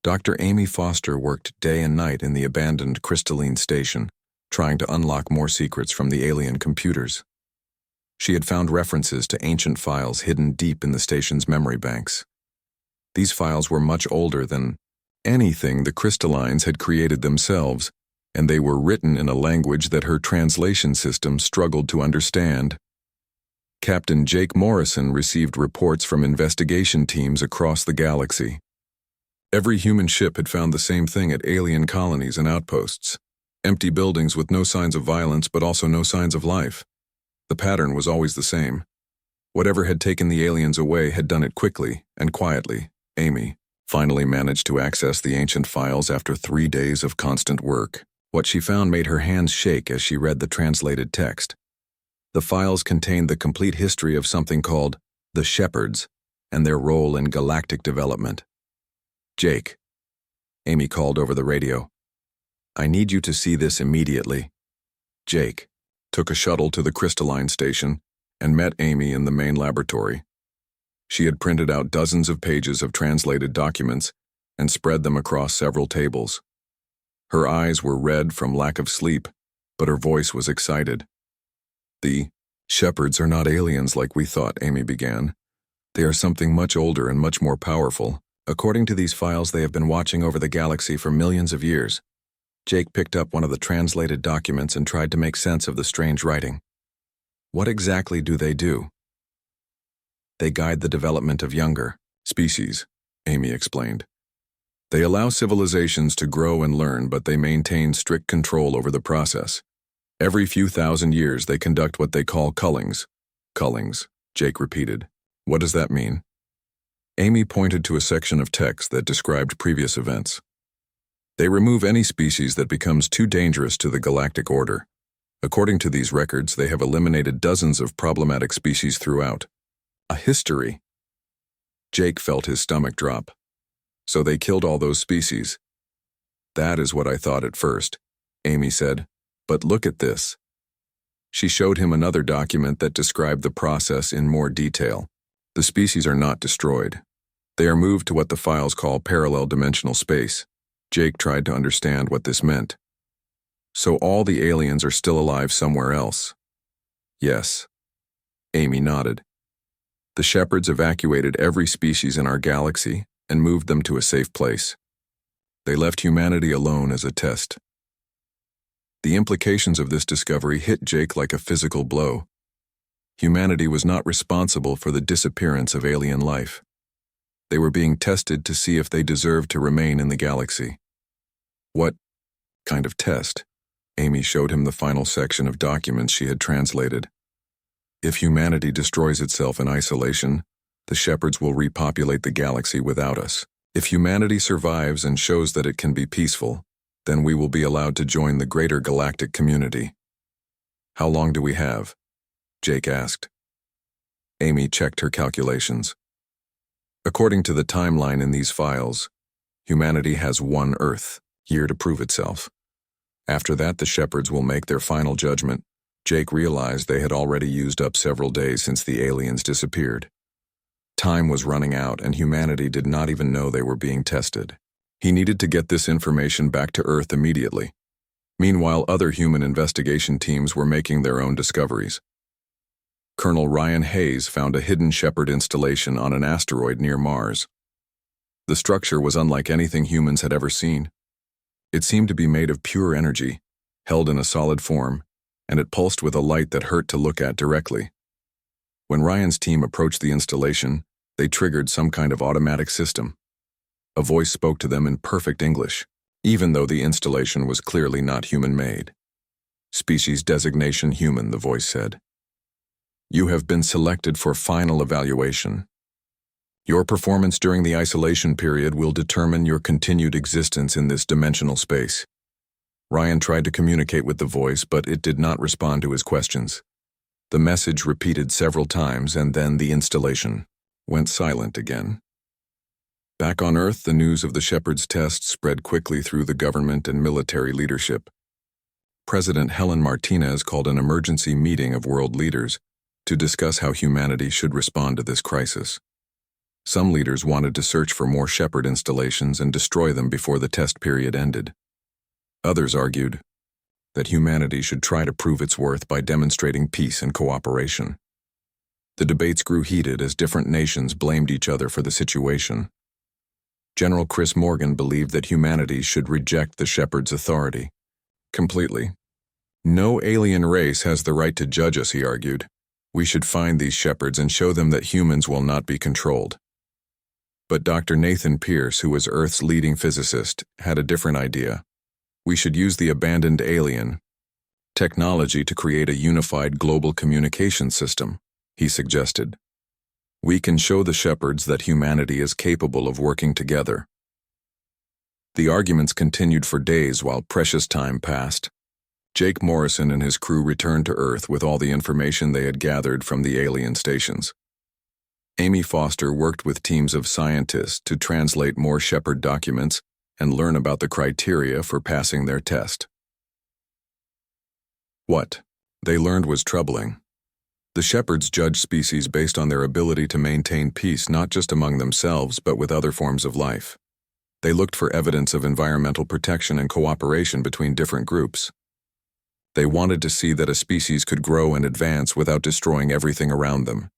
Dr. Amy Foster worked day and night in the abandoned crystalline station, trying to unlock more secrets from the alien computers. She had found references to ancient files hidden deep in the station's memory banks. These files were much older than anything the crystallines had created themselves, and they were written in a language that her translation system struggled to understand. Captain Jake Morrison received reports from investigation teams across the galaxy. Every human ship had found the same thing at alien colonies and outposts. Empty buildings with no signs of violence but also no signs of life. The pattern was always the same. Whatever had taken the aliens away had done it quickly and quietly. Amy finally managed to access the ancient files after 3 days of constant work. What she found made her hands shake as she read the translated text. The files contained the complete history of something called the Shepherds and their role in galactic development. "Jake," Amy called over the radio. "I need you to see this immediately." Jake took a shuttle to the crystalline station and met Amy in the main laboratory. She had printed out dozens of pages of translated documents and spread them across several tables. Her eyes were red from lack of sleep, but her voice was excited. "The Shepherds are not aliens like we thought," Amy began. "They are something much older and much more powerful. According to these files, they have been watching over the galaxy for millions of years." Jake picked up one of the translated documents and tried to make sense of the strange writing. "What exactly do they do?" "They guide the development of younger species," Amy explained. "They allow civilizations to grow and learn, but they maintain strict control over the process. Every few thousand years, they conduct what they call cullings." "Cullings," Jake repeated. "What does that mean?" Amy pointed to a section of text that described previous events. "They remove any species that becomes too dangerous to the galactic order. According to these records, they have eliminated dozens of problematic species throughout. A history." Jake felt his stomach drop. "So they killed all those species." "That is what I thought at first," Amy said. "But look at this." She showed him another document that described the process in more detail. "The species are not destroyed. They are moved to what the files call parallel dimensional space." Jake tried to understand what this meant. "So all the aliens are still alive somewhere else?" "Yes." Amy nodded. "The Shepherds evacuated every species in our galaxy and moved them to a safe place. They left humanity alone as a test." The implications of this discovery hit Jake like a physical blow. Humanity was not responsible for the disappearance of alien life. They were being tested to see if they deserved to remain in the galaxy. "What kind of test?" Amy showed him the final section of documents she had translated. "If humanity destroys itself in isolation, the Shepherds will repopulate the galaxy without us. If humanity survives and shows that it can be peaceful, then we will be allowed to join the greater galactic community." "How long do we have?" Jake asked. Amy checked her calculations. "According to the timeline in these files, humanity has one Earth year to prove itself. After that, the Shepherds will make their final judgment." Jake realized they had already used up several days since the aliens disappeared. Time was running out, and humanity did not even know they were being tested. He needed to get this information back to Earth immediately. Meanwhile, other human investigation teams were making their own discoveries. Colonel Ryan Hayes found a hidden Shepherd installation on an asteroid near Mars. The structure was unlike anything humans had ever seen. It seemed to be made of pure energy, held in a solid form, and it pulsed with a light that hurt to look at directly. When Ryan's team approached the installation, they triggered some kind of automatic system. A voice spoke to them in perfect English, even though the installation was clearly not human-made. "Species designation human," the voice said. "You have been selected for final evaluation. Your performance during the isolation period will determine your continued existence in this dimensional space." Ryan tried to communicate with the voice, but it did not respond to his questions. The message repeated several times, and then the installation went silent again. Back on Earth, the news of the Shepherds' test spread quickly through the government and military leadership. President Helen Martinez called an emergency meeting of world leaders to discuss how humanity should respond to this crisis. Some leaders wanted to search for more Shepherd installations and destroy them before the test period ended. Others argued that humanity should try to prove its worth by demonstrating peace and cooperation. The debates grew heated as different nations blamed each other for the situation. General Chris Morgan believed that humanity should reject the Shepherd's authority completely. No alien race has the right to judge us, he argued. We should find these Shepherds and show them that humans will not be controlled. But Dr. Nathan Pierce, who was Earth's leading physicist, had a different idea. We should use the abandoned alien technology to create a unified global communication system, he suggested. We can show the Shepherds that humanity is capable of working together. The arguments continued for days while precious time passed. Jake Morrison and his crew returned to Earth with all the information they had gathered from the alien stations. Amy Foster worked with teams of scientists to translate more Shepherd documents and learn about the criteria for passing their test. What they learned was troubling. The Shepherds judged species based on their ability to maintain peace not just among themselves but with other forms of life. They looked for evidence of environmental protection and cooperation between different groups. They wanted to see that a species could grow and advance without destroying everything around them.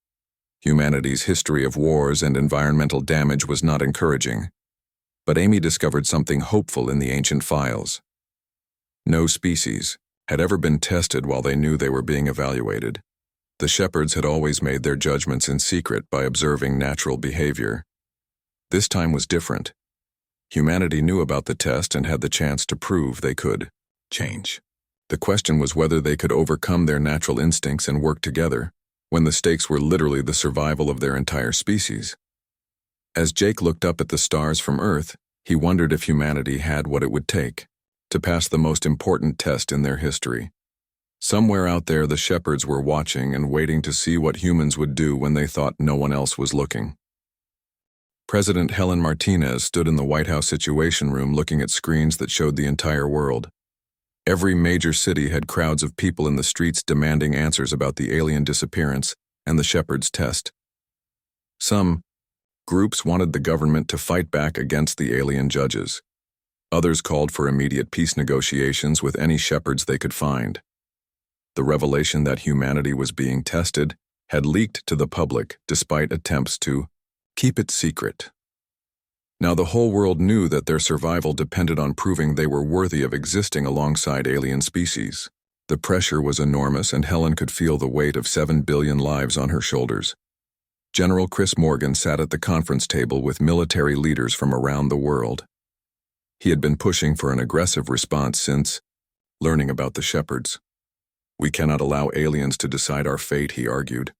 Humanity's history of wars and environmental damage was not encouraging. But Amy discovered something hopeful in the ancient files. No species had ever been tested while they knew they were being evaluated. The Shepherds had always made their judgments in secret by observing natural behavior. This time was different. Humanity knew about the test and had the chance to prove they could change. The question was whether they could overcome their natural instincts and work together, when the stakes were literally the survival of their entire species. As Jake looked up at the stars from Earth, he wondered if humanity had what it would take to pass the most important test in their history. Somewhere out there, the Shepherds were watching and waiting to see what humans would do when they thought no one else was looking. President Helen Martinez stood in the White House Situation Room looking at screens that showed the entire world. Every major city had crowds of people in the streets demanding answers about the alien disappearance and the Shepherds' test. Some groups wanted the government to fight back against the alien judges. Others called for immediate peace negotiations with any Shepherds they could find. The revelation that humanity was being tested had leaked to the public despite attempts to keep it secret. Now the whole world knew that their survival depended on proving they were worthy of existing alongside alien species. The pressure was enormous and Helen could feel the weight of 7 billion lives on her shoulders. General Chris Morgan sat at the conference table with military leaders from around the world. He had been pushing for an aggressive response since learning about the Shepherds. We cannot allow aliens to decide our fate, he argued.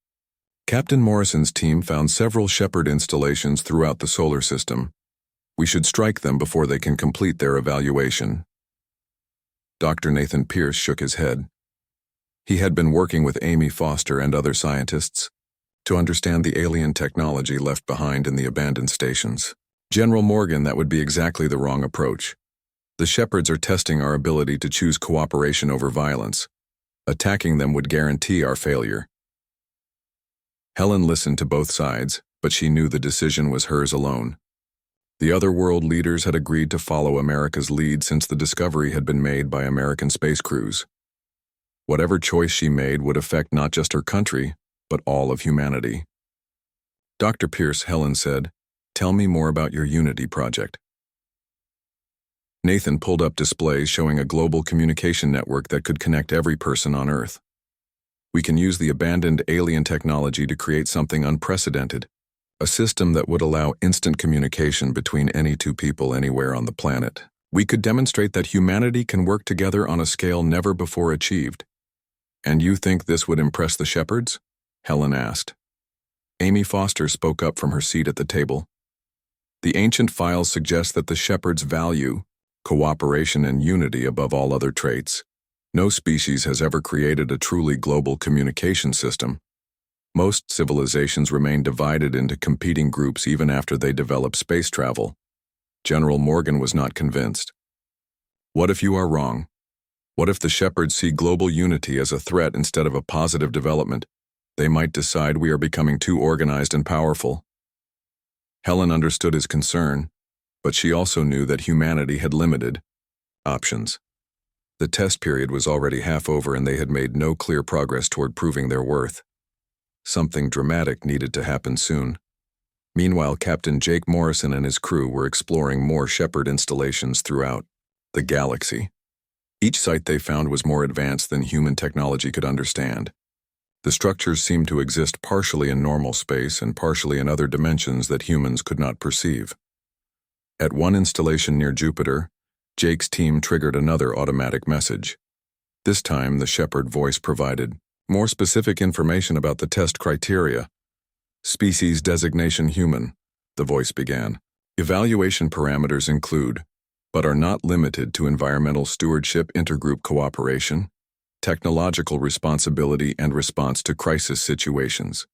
Captain Morrison's team found several Shepherd installations throughout the solar system. We should strike them before they can complete their evaluation. Dr. Nathan Pierce shook his head. He had been working with Amy Foster and other scientists to understand the alien technology left behind in the abandoned stations. General Morgan, that would be exactly the wrong approach. The Shepherds are testing our ability to choose cooperation over violence. Attacking them would guarantee our failure. Helen listened to both sides, but she knew the decision was hers alone. The other world leaders had agreed to follow America's lead since the discovery had been made by American space crews. Whatever choice she made would affect not just her country, but all of humanity. Dr. Pierce, Helen said, "Tell me more about your Unity project." Nathan pulled up displays showing a global communication network that could connect every person on Earth. We can use the abandoned alien technology to create something unprecedented, a system that would allow instant communication between any two people anywhere on the planet. We could demonstrate that humanity can work together on a scale never before achieved. And you think this would impress the Shepherds? Helen asked. Amy Foster spoke up from her seat at the table. The ancient files suggest that the Shepherds value cooperation and unity above all other traits. No species has ever created a truly global communication system. Most civilizations remain divided into competing groups even after they develop space travel. General Morgan was not convinced. What if you are wrong? What if the Shepherds see global unity as a threat instead of a positive development? They might decide we are becoming too organized and powerful. Helen understood his concern, but she also knew that humanity had limited options. The test period was already half over and they had made no clear progress toward proving their worth. Something dramatic needed to happen soon. Meanwhile, Captain Jake Morrison and his crew were exploring more Shepard installations throughout the galaxy. Each site they found was more advanced than human technology could understand. The structures seemed to exist partially in normal space and partially in other dimensions that humans could not perceive. At one installation near Jupiter, Jake's team triggered another automatic message. This time, the Shepard voice provided more specific information about the test criteria. Species designation human, the voice began. Evaluation parameters include, but are not limited to environmental stewardship, intergroup cooperation, technological responsibility, and response to crisis situations.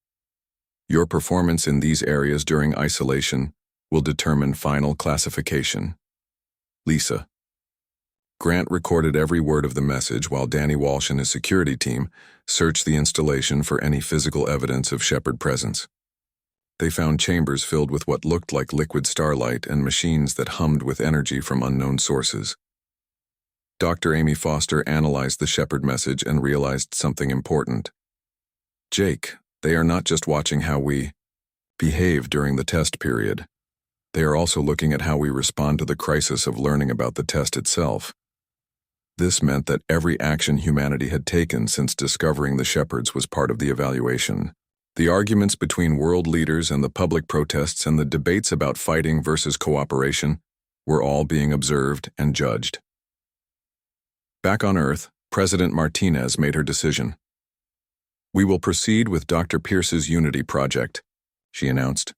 Your performance in these areas during isolation will determine final classification. Lisa. Grant recorded every word of the message while Danny Walsh and his security team searched the installation for any physical evidence of Shepard presence. They found chambers filled with what looked like liquid starlight and machines that hummed with energy from unknown sources. Dr. Amy Foster analyzed the Shepard message and realized something important. Jake, they are not just watching how we behave during the test period. They are also looking at how we respond to the crisis of learning about the test itself. This meant that every action humanity had taken since discovering the Shepards was part of the evaluation. The arguments between world leaders and the public protests and the debates about fighting versus cooperation were all being observed and judged. Back on Earth, President Martinez made her decision. "We will proceed with Dr. Pierce's Unity project," she announced.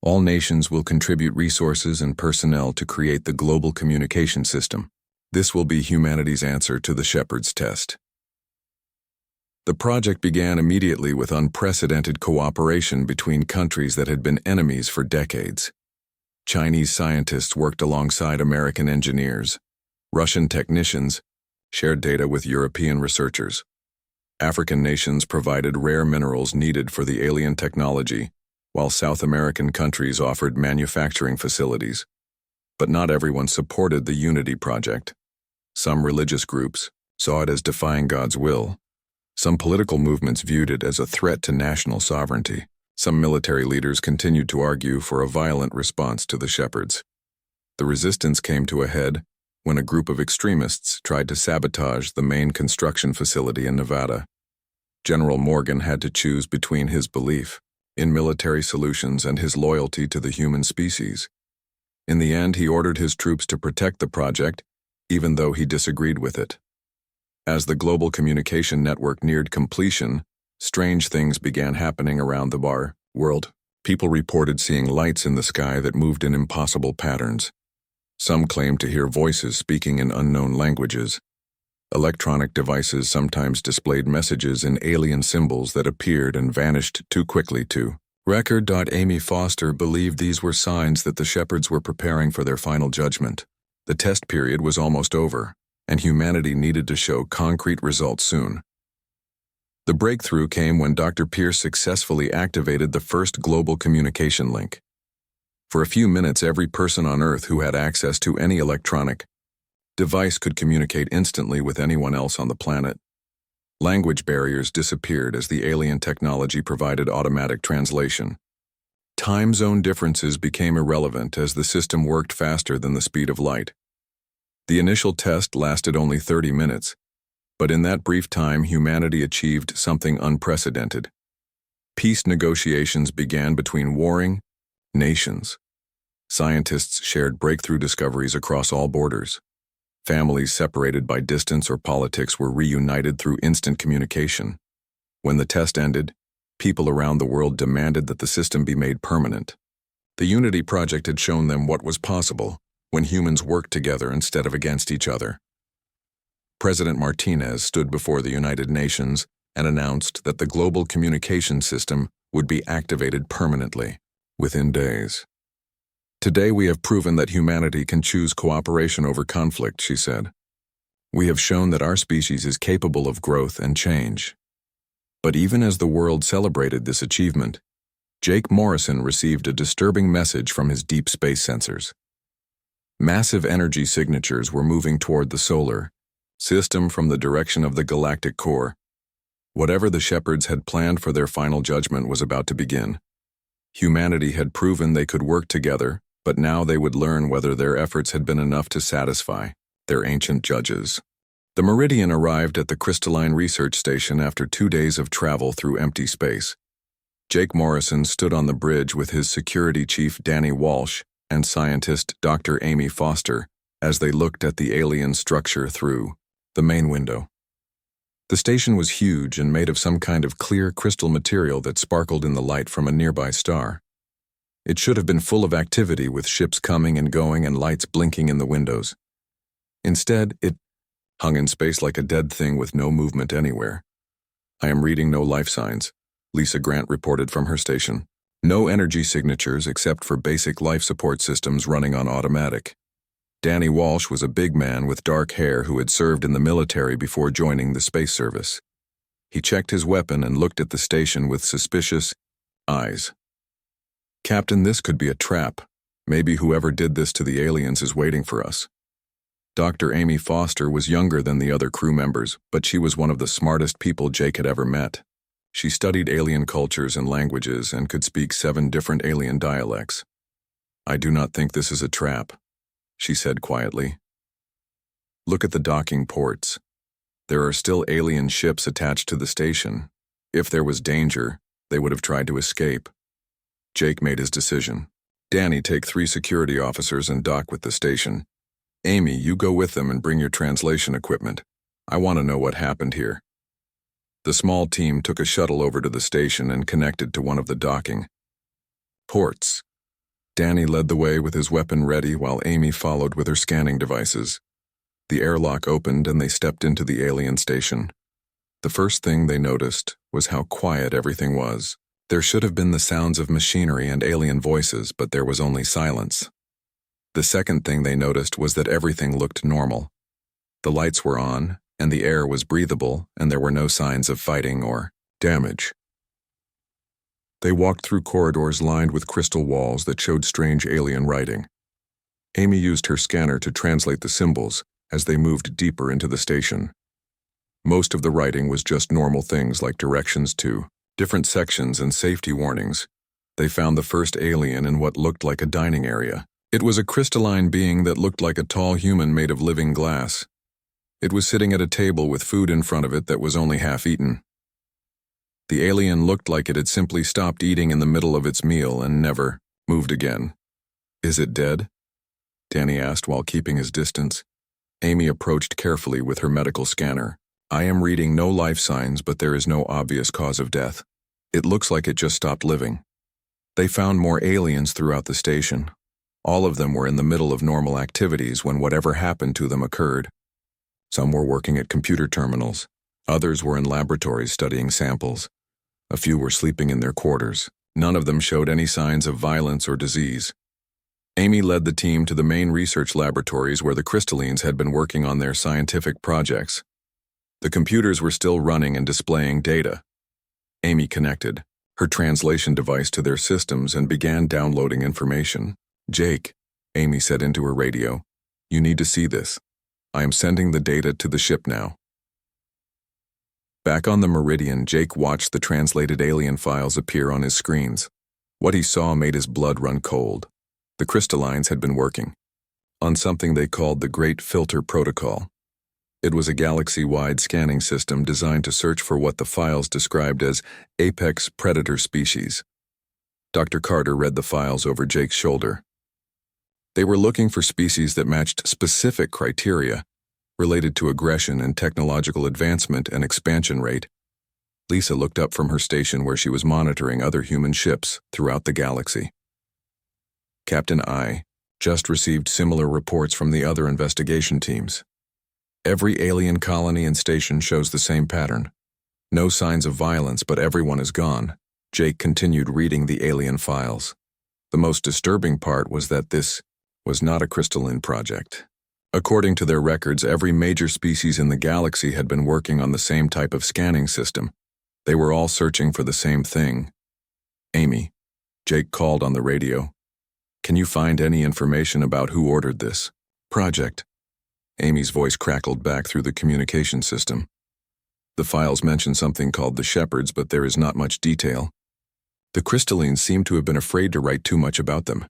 "All nations will contribute resources and personnel to create the global communication system. This will be humanity's answer to the Shepherd's test." The project began immediately with unprecedented cooperation between countries that had been enemies for decades. Chinese scientists worked alongside American engineers. Russian technicians shared data with European researchers. African nations provided rare minerals needed for the alien technology, while South American countries offered manufacturing facilities. But not everyone supported the Unity project. Some religious groups saw it as defying God's will. Some political movements viewed it as a threat to national sovereignty. Some military leaders continued to argue for a violent response to the Shepards. The resistance came to a head when a group of extremists tried to sabotage the main construction facility in Nevada. General Morgan had to choose between his belief in military solutions and his loyalty to the human species. In the end, he ordered his troops to protect the project, even though he disagreed with it. As the global communication network neared completion, strange things began happening around the world. People reported seeing lights in the sky that moved in impossible patterns. Some claimed to hear voices speaking in unknown languages. Electronic devices sometimes displayed messages in alien symbols that appeared and vanished too quickly to record. Amy Foster believed these were signs that the Shepards were preparing for their final judgment. The test period was almost over, and humanity needed to show concrete results soon. The breakthrough came when Dr. Pierce successfully activated the first global communication link. For a few minutes, every person on Earth who had access to any electronic device could communicate instantly with anyone else on the planet. Language barriers disappeared as the alien technology provided automatic translation. Time zone differences became irrelevant as the system worked faster than the speed of light. The initial test lasted only 30 minutes, but in that brief time, humanity achieved something unprecedented. Peace negotiations began between warring nations. Scientists shared breakthrough discoveries across all borders. Families separated by distance or politics were reunited through instant communication. When the test ended, people around the world demanded that the system be made permanent. The Unity project had shown them what was possible when humans worked together instead of against each other. President Martinez stood before the United Nations and announced that the global communication system would be activated permanently within days. "Today we have proven that humanity can choose cooperation over conflict," she said. "We have shown that our species is capable of growth and change." But even as the world celebrated this achievement, Jake Morrison received a disturbing message from his deep space sensors. Massive energy signatures were moving toward the solar system from the direction of the galactic core. Whatever the shepherds had planned for their final judgment was about to begin. Humanity had proven they could work together, but now they would learn whether their efforts had been enough to satisfy their ancient judges. The Meridian arrived at the Crystalline Research Station after 2 days of travel through empty space. Jake Morrison stood on the bridge with his security chief Danny Walsh and scientist Dr. Amy Foster as they looked at the alien structure through the main window. The station was huge and made of some kind of clear crystal material that sparkled in the light from a nearby star. It should have been full of activity with ships coming and going and lights blinking in the windows. Instead, it hung in space like a dead thing with no movement anywhere. "I am reading no life signs," Lisa Grant reported from her station. "No energy signatures except for basic life support systems running on automatic." Danny Walsh was a big man with dark hair who had served in the military before joining the space service. He checked his weapon and looked at the station with suspicious eyes. "Captain, this could be a trap. Maybe whoever did this to the aliens is waiting for us." Dr. Amy Foster was younger than the other crew members, but she was one of the smartest people Jake had ever met. She studied alien cultures and languages and could speak 7 different alien dialects. "I do not think this is a trap," she said quietly. "Look at the docking ports. There are still alien ships attached to the station. If there was danger, they would have tried to escape." Jake made his decision. "Danny, take 3 security officers and dock with the station. Amy, you go with them and bring your translation equipment. I want to know what happened here." The small team took a shuttle over to the station and connected to one of the docking ports. Danny led the way with his weapon ready while Amy followed with her scanning devices. The airlock opened and they stepped into the alien station. The first thing they noticed was how quiet everything was. There should have been the sounds of machinery and alien voices, but there was only silence. The second thing they noticed was that everything looked normal. The lights were on, and the air was breathable, and there were no signs of fighting or damage. They walked through corridors lined with crystal walls that showed strange alien writing. Amy used her scanner to translate the symbols as they moved deeper into the station. Most of the writing was just normal things like directions to different sections and safety warnings. They found the first alien in what looked like a dining area. It was a crystalline being that looked like a tall human made of living glass. It was sitting at a table with food in front of it that was only half eaten. The alien looked like it had simply stopped eating in the middle of its meal and never moved again. "Is it dead?" Danny asked while keeping his distance. Amy approached carefully with her medical scanner. "I am reading no life signs, but there is no obvious cause of death. It looks like it just stopped living." They found more aliens throughout the station. All of them were in the middle of normal activities when whatever happened to them occurred. Some were working at computer terminals. Others were in laboratories studying samples. A few were sleeping in their quarters. None of them showed any signs of violence or disease. Amy led the team to the main research laboratories where the crystallines had been working on their scientific projects. The computers were still running and displaying data. Amy connected her translation device to their systems and began downloading information. "Jake," Amy said into her radio, "you need to see this. I am sending the data to the ship now." Back on the Meridian, Jake watched the translated alien files appear on his screens. What he saw made his blood run cold. The crystallines had been working on something they called the Great Filter Protocol. It was a galaxy-wide scanning system designed to search for what the files described as apex predator species. Dr. Carter read the files over Jake's shoulder. They were looking for species that matched specific criteria related to aggression and technological advancement and expansion rate. Lisa looked up from her station where she was monitoring other human ships throughout the galaxy. "Captain, I just received similar reports from the other investigation teams. Every alien colony and station shows the same pattern. No signs of violence, but everyone is gone." Jake continued reading the alien files. The most disturbing part was that this was not a crystalline project. According to their records, every major species in the galaxy had been working on the same type of scanning system. They were all searching for the same thing. "Amy, Jake called on the radio. "Can you find any information about who ordered this project?" Amy's voice crackled back through the communication system. "The files mention something called the Shepherds, but there is not much detail. The crystallines seem to have been afraid to write too much about them."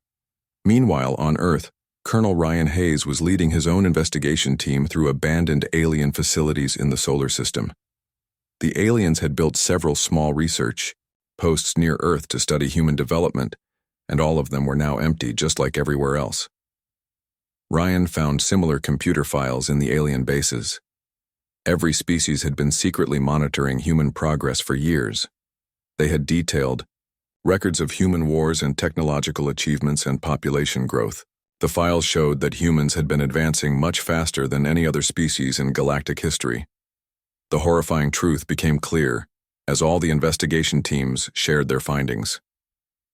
Meanwhile, on Earth, Colonel Ryan Hayes was leading his own investigation team through abandoned alien facilities in the solar system. The aliens had built several small research posts near Earth to study human development, and all of them were now empty, just like everywhere else. Ryan found similar computer files in the alien bases. Every species had been secretly monitoring human progress for years. They had detailed records of human wars and technological achievements and population growth. The files showed that humans had been advancing much faster than any other species in galactic history. The horrifying truth became clear as all the investigation teams shared their findings.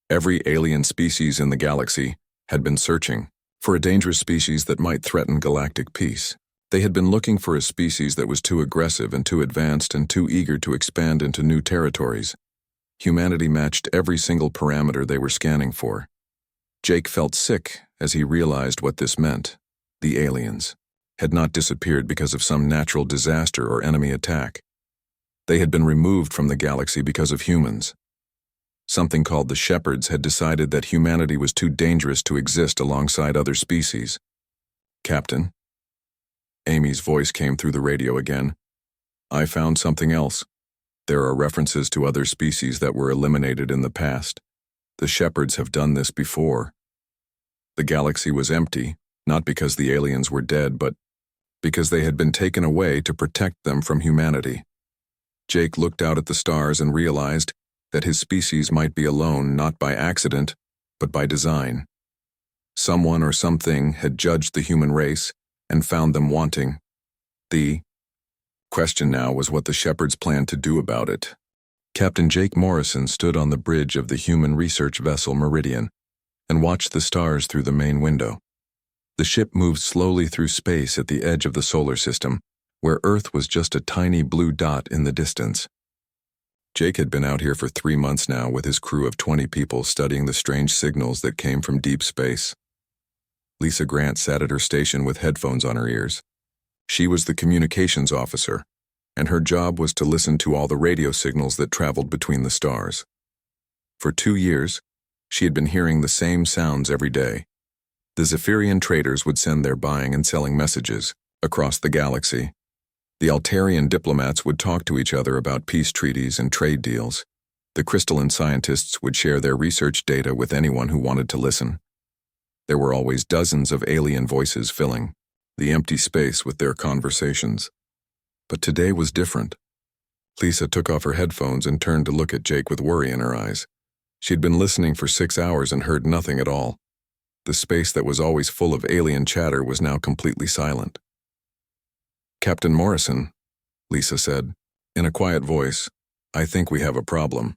Every alien species in the galaxy had been searching for a dangerous species that might threaten galactic peace. They had been looking for a species that was too aggressive and too advanced and too eager to expand into new territories. Humanity matched every single parameter they were scanning for. Jake felt sick as he realized what this meant. The aliens had not disappeared because of some natural disaster or enemy attack. They had been removed from the galaxy because of humans. Something called the Shepherds had decided that humanity was too dangerous to exist alongside other species. "Captain?" Amy's voice came through the radio again. "I found something else. There are references to other species that were eliminated in the past. The Shepherds have done this before." The galaxy was empty, not because the aliens were dead, but because they had been taken away to protect them from humanity. Jake looked out at the stars and realized that his species might be alone not by accident, but by design. Someone or something had judged the human race and found them wanting. The question now was what the Shepherds planned to do about it. Captain Jake Morrison stood on the bridge of the human research vessel Meridian and watched the stars through the main window. The ship moved slowly through space at the edge of the solar system, where Earth was just a tiny blue dot in the distance. Jake had been out here for 3 months now with his crew of 20 people studying the strange signals that came from deep space. Lisa Grant sat at her station with headphones on her ears. She was the communications officer, and her job was to listen to all the radio signals that traveled between the stars. For 2 years, she had been hearing the same sounds every day. The Zephyrian traders would send their buying and selling messages across the galaxy. The Altarian diplomats would talk to each other about peace treaties and trade deals. The crystalline scientists would share their research data with anyone who wanted to listen. There were always dozens of alien voices filling the empty space with their conversations. But today was different. Lisa took off her headphones and turned to look at Jake with worry in her eyes. She'd been listening for 6 hours and heard nothing at all. The space that was always full of alien chatter was now completely silent. "Captain Morrison," Lisa said, in a quiet voice, "I think we have a problem."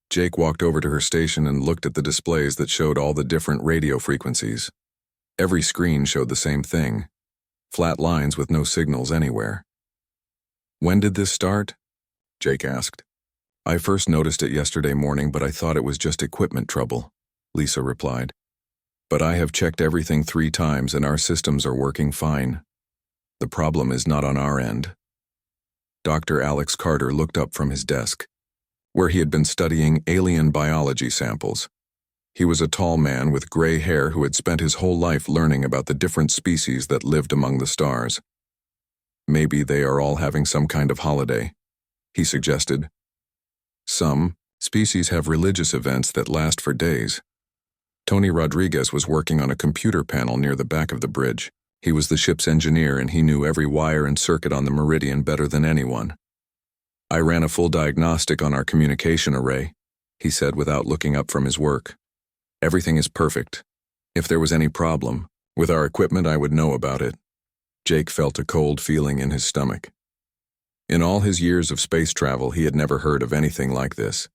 Jake walked over to her station and looked at the displays that showed all the different radio frequencies. Every screen showed the same thing: flat lines with no signals anywhere. "When did this start?" Jake asked. "I first noticed it yesterday morning, but I thought it was just equipment trouble," Lisa replied. "But I have checked everything 3 times and our systems are working fine. The problem is not on our end." Dr. Alex Carter looked up from his desk, where he had been studying alien biology samples. He was a tall man with gray hair who had spent his whole life learning about the different species that lived among the stars. "Maybe they are all having some kind of holiday," he suggested. "Some species have religious events that last for days." Tony Rodriguez was working on a computer panel near the back of the bridge. He was the ship's engineer and he knew every wire and circuit on the Meridian better than anyone. "I ran a full diagnostic on our communication array," he said without looking up from his work. "Everything is perfect. If there was any problem with our equipment, I would know about it." Jake felt a cold feeling in his stomach. In all his years of space travel, he had never heard of anything like this.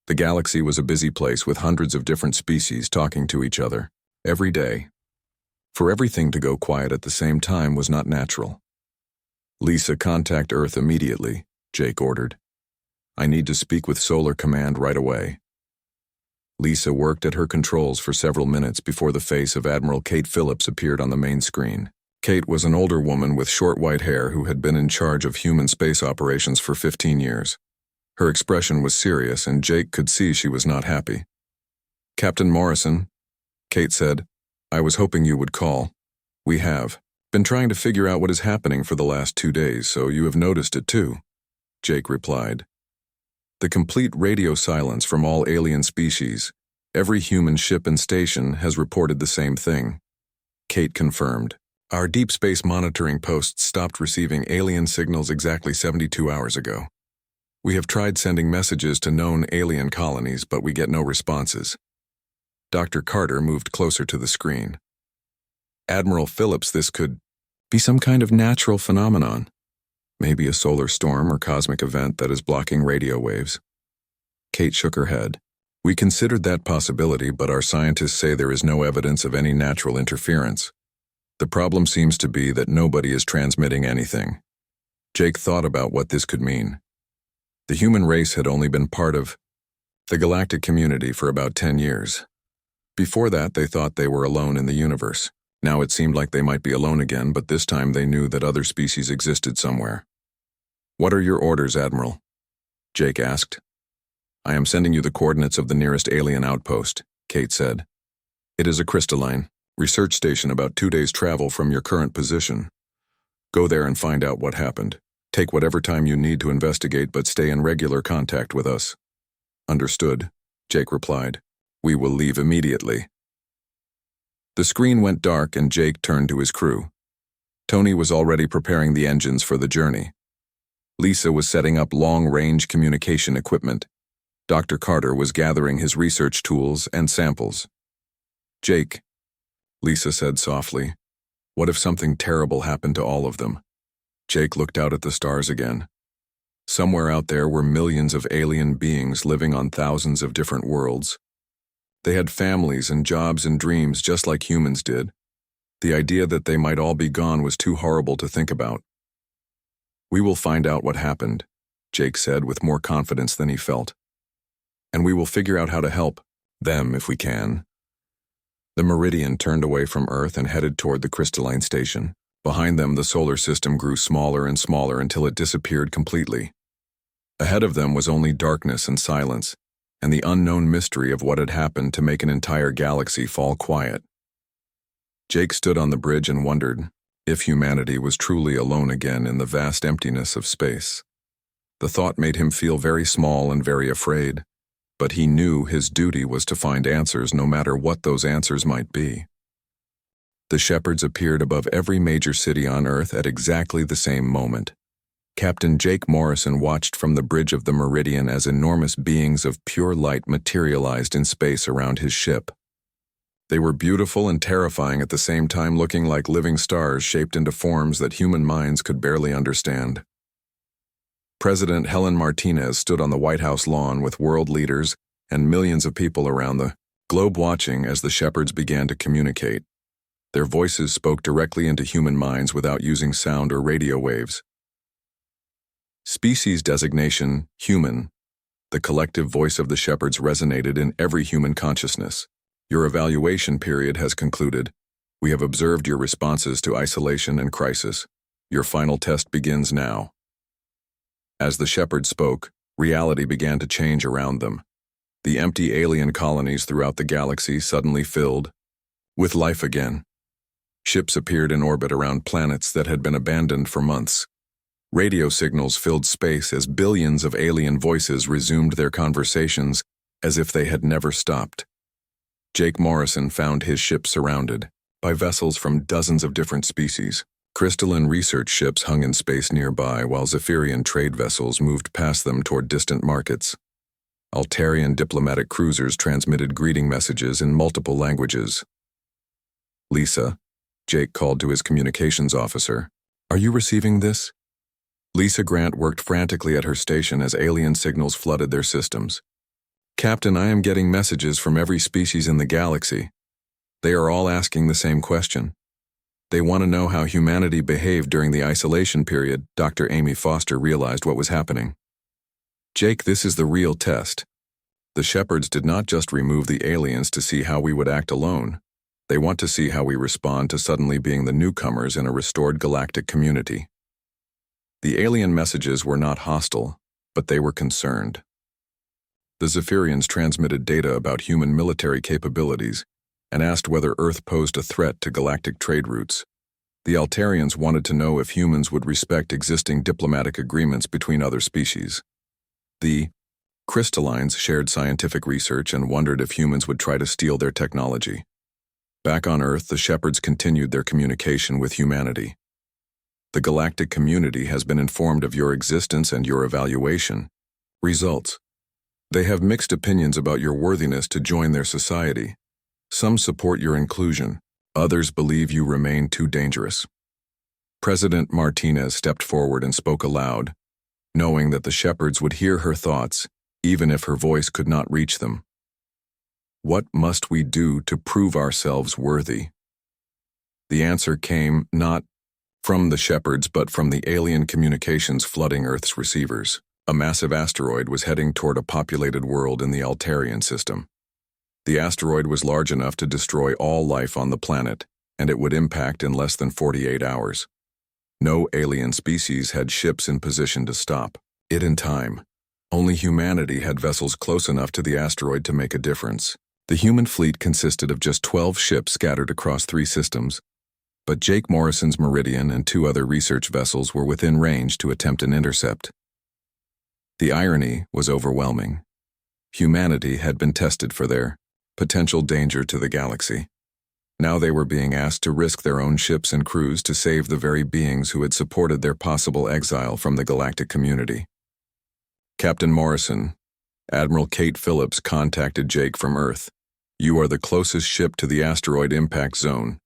The galaxy was a busy place with hundreds of different species talking to each other every day. For everything to go quiet at the same time was not natural. "Lisa, contact Earth immediately," Jake ordered. "I need to speak with Solar Command right away." Lisa worked at her controls for several minutes before the face of Admiral Kate Phillips appeared on the main screen. Kate was an older woman with short white hair who had been in charge of human space operations for 15 years. Her expression was serious, and Jake could see she was not happy. "Captain Morrison," Kate said, "I was hoping you would call. We have been trying to figure out what is happening for the last 2 days, so you have noticed it too," Jake replied. "The complete radio silence from all alien species. Every human ship and station has reported the same thing," Kate confirmed. "Our deep space monitoring posts stopped receiving alien signals exactly 72 hours ago. We have tried sending messages to known alien colonies, but we get no responses." Dr. Carter moved closer to the screen. "Admiral Phillips, this could be some kind of natural phenomenon. Maybe a solar storm or cosmic event that is blocking radio waves." Kate shook her head. "We considered that possibility, but our scientists say there is no evidence of any natural interference. The problem seems to be that nobody is transmitting anything." Jake thought about what this could mean. The human race had only been part of the galactic community for about 10 years. Before that, they thought they were alone in the universe. Now it seemed like they might be alone again, but this time they knew that other species existed somewhere. "What are your orders, Admiral?" Jake asked. "I am sending you the coordinates of the nearest alien outpost," Kate said. "It is a crystalline research station about 2 days' travel from your current position. Go there and find out what happened. Take whatever time you need to investigate, but stay in regular contact with us." "Understood," Jake replied. "We will leave immediately." The screen went dark and Jake turned to his crew. Tony was already preparing the engines for the journey. Lisa was setting up long-range communication equipment. Dr. Carter was gathering his research tools and samples. "Jake," Lisa said softly, "what if something terrible happened to all of them?" Jake looked out at the stars again. Somewhere out there were millions of alien beings living on thousands of different worlds. They had families and jobs and dreams just like humans did. The idea that they might all be gone was too horrible to think about. "We will find out what happened," Jake said with more confidence than he felt. "And we will figure out how to help them if we can." The Meridian turned away from Earth and headed toward the crystalline station. Behind them, the solar system grew smaller and smaller until it disappeared completely. Ahead of them was only darkness and silence, and the unknown mystery of what had happened to make an entire galaxy fall quiet. Jake stood on the bridge and wondered if humanity was truly alone again in the vast emptiness of space. The thought made him feel very small and very afraid, but he knew his duty was to find answers no matter what those answers might be. The shepherds appeared above every major city on Earth at exactly the same moment. Captain Jake Morrison watched from the bridge of the Meridian as enormous beings of pure light materialized in space around his ship. They were beautiful and terrifying at the same time, looking like living stars shaped into forms that human minds could barely understand. President Helen Martinez stood on the White House lawn with world leaders and millions of people around the globe watching as the shepherds began to communicate. Their voices spoke directly into human minds without using sound or radio waves. Species designation, human. The collective voice of the shepherds resonated in every human consciousness. "Your evaluation period has concluded. We have observed your responses to isolation and crisis. Your final test begins now." As the shepherds spoke, reality began to change around them. The empty alien colonies throughout the galaxy suddenly filled with life again. Ships appeared in orbit around planets that had been abandoned for months. Radio signals filled space as billions of alien voices resumed their conversations as if they had never stopped. Jake Morrison found his ship surrounded by vessels from dozens of different species. Crystalline research ships hung in space nearby, while Zephyrian trade vessels moved past them toward distant markets. Altarian diplomatic cruisers transmitted greeting messages in multiple languages. "Lisa," Jake called to his communications officer, "are you receiving this?" Lisa Grant worked frantically at her station as alien signals flooded their systems. "Captain, I am getting messages from every species in the galaxy. They are all asking the same question. They want to know how humanity behaved during the isolation period." Dr. Amy Foster realized what was happening. "Jake, this is the real test. The shepherds did not just remove the aliens to see how we would act alone. They want to see how we respond to suddenly being the newcomers in a restored galactic community. The alien messages were not hostile, but they were concerned. The Zephyrians transmitted data about human military capabilities and asked whether Earth posed a threat to galactic trade routes. The Altarians wanted to know if humans would respect existing diplomatic agreements between other species. The Crystallines shared scientific research and wondered if humans would try to steal their technology. Back on Earth, the shepherds continued their communication with humanity. The galactic community has been informed of your existence and your evaluation. Results. They have mixed opinions about your worthiness to join their society. Some support your inclusion. Others believe you remain too dangerous. President Martinez stepped forward and spoke aloud, knowing that the shepherds would hear her thoughts, even if her voice could not reach them. What must we do to prove ourselves worthy? The answer came not from the shepherds but from the alien communications flooding Earth's receivers. A massive asteroid was heading toward a populated world in the Altarian system. The asteroid was large enough to destroy all life on the planet, and it would impact in less than 48 hours. No alien species had ships in position to stop it in time. Only humanity had vessels close enough to the asteroid to make a difference. The human fleet consisted of just 12 ships scattered across 3 systems, but Jake Morrison's Meridian and 2 other research vessels were within range to attempt an intercept. The irony was overwhelming. Humanity had been tested for their potential danger to the galaxy. Now they were being asked to risk their own ships and crews to save the very beings who had supported their possible exile from the galactic community. Captain Morrison, Admiral Kate Phillips contacted Jake from Earth. You are the closest ship to the asteroid impact zone.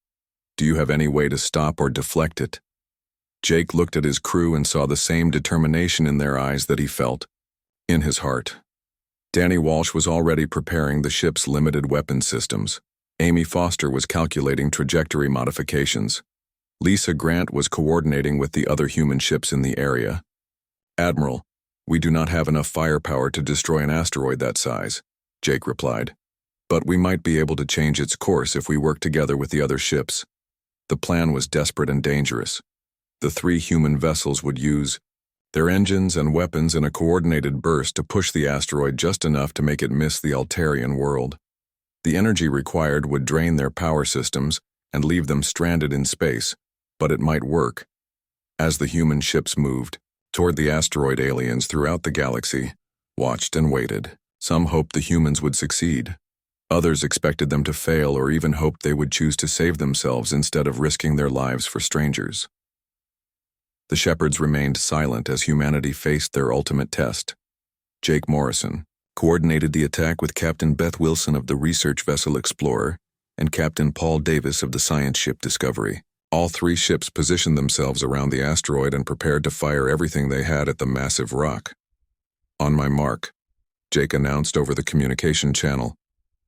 Do you have any way to stop or deflect it? Jake looked at his crew and saw the same determination in their eyes that he felt in his heart. Danny Walsh was already preparing the ship's limited weapon systems. Amy Foster was calculating trajectory modifications. Lisa Grant was coordinating with the other human ships in the area. Admiral, we do not have enough firepower to destroy an asteroid that size, Jake replied. But we might be able to change its course if we work together with the other ships. The plan was desperate and dangerous. The 3 human vessels would use their engines and weapons in a coordinated burst to push the asteroid just enough to make it miss the Altarian world. The energy required would drain their power systems and leave them stranded in space, but it might work. As the human ships moved toward the asteroid, aliens throughout the galaxy watched and waited. Some hoped the humans would succeed. Others expected them to fail or even hoped they would choose to save themselves instead of risking their lives for strangers. The shepherds remained silent as humanity faced their ultimate test. Jake Morrison coordinated the attack with Captain Beth Wilson of the research vessel Explorer and Captain Paul Davis of the science ship Discovery. All 3 ships positioned themselves around the asteroid and prepared to fire everything they had at the massive rock. On my mark, Jake announced over the communication channel.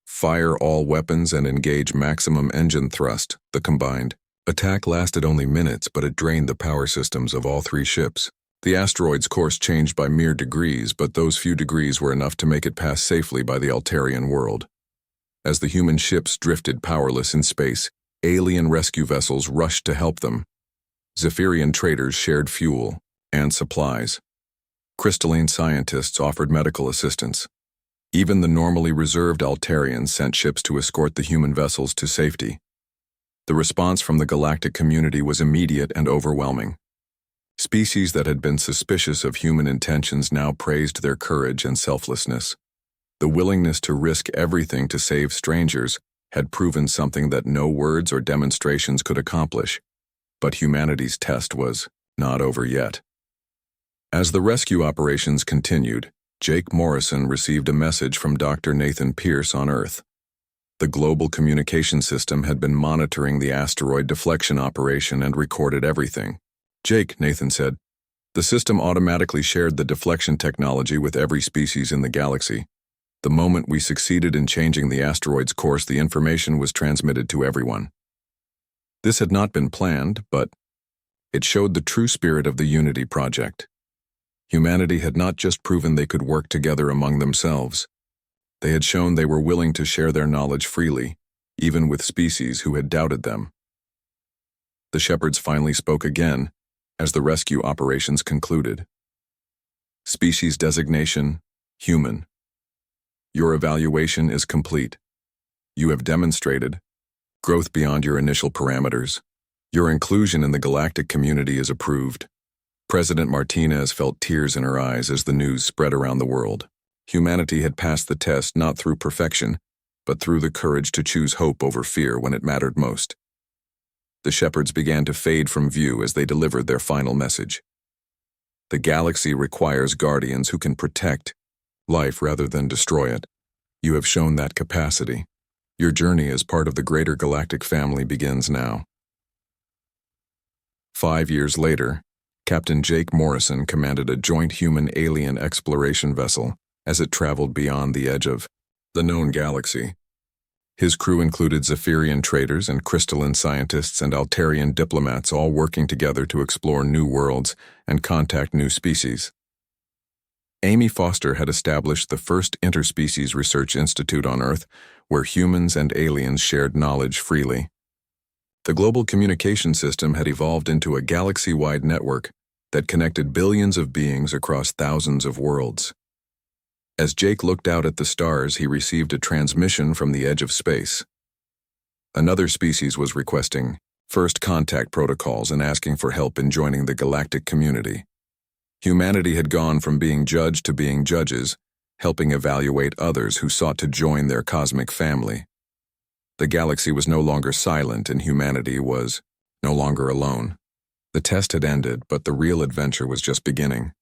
Fire all weapons and engage maximum engine thrust. The combined attack lasted only minutes, but it drained the power systems of all 3 ships. The asteroid's course changed by mere degrees, but those few degrees were enough to make it pass safely by the Altarian world. As the human ships drifted powerless in space, alien rescue vessels rushed to help them. Zephyrian traders shared fuel and supplies. Crystalline scientists offered medical assistance. Even the normally reserved Altarians sent ships to escort the human vessels to safety. The response from the galactic community was immediate and overwhelming. Species that had been suspicious of human intentions now praised their courage and selflessness. The willingness to risk everything to save strangers had proven something that no words or demonstrations could accomplish. But humanity's test was not over yet. As the rescue operations continued, Jake Morrison received a message from Dr. Nathan Pierce on Earth. The global communication system had been monitoring the asteroid deflection operation and recorded everything. Jake, Nathan said, the system automatically shared the deflection technology with every species in the galaxy. The moment we succeeded in changing the asteroid's course, the information was transmitted to everyone. This had not been planned, but it showed the true spirit of the Unity Project. Humanity had not just proven they could work together among themselves. They had shown they were willing to share their knowledge freely, even with species who had doubted them. The shepherds finally spoke again as the rescue operations concluded. Species designation: human. Your evaluation is complete. You have demonstrated growth beyond your initial parameters. Your inclusion in the galactic community is approved. President Martinez felt tears in her eyes as the news spread around the world. Humanity had passed the test not through perfection, but through the courage to choose hope over fear when it mattered most. The shepherds began to fade from view as they delivered their final message. The galaxy requires guardians who can protect life rather than destroy it. You have shown that capacity. Your journey as part of the greater galactic family begins now. 5 years later, Captain Jake Morrison commanded a joint human-alien exploration vessel as it traveled beyond the edge of the known galaxy. His crew included Zephyrian traders and crystalline scientists and Altarian diplomats, all working together to explore new worlds and contact new species. Amy Foster had established the first interspecies research institute on Earth, where humans and aliens shared knowledge freely. The global communication system had evolved into a galaxy-wide network that connected billions of beings across thousands of worlds. As Jake looked out at the stars, he received a transmission from the edge of space. Another species was requesting first contact protocols and asking for help in joining the galactic community. Humanity had gone from being judged to being judges, helping evaluate others who sought to join their cosmic family. The galaxy was no longer silent and humanity was no longer alone. The test had ended, but the real adventure was just beginning.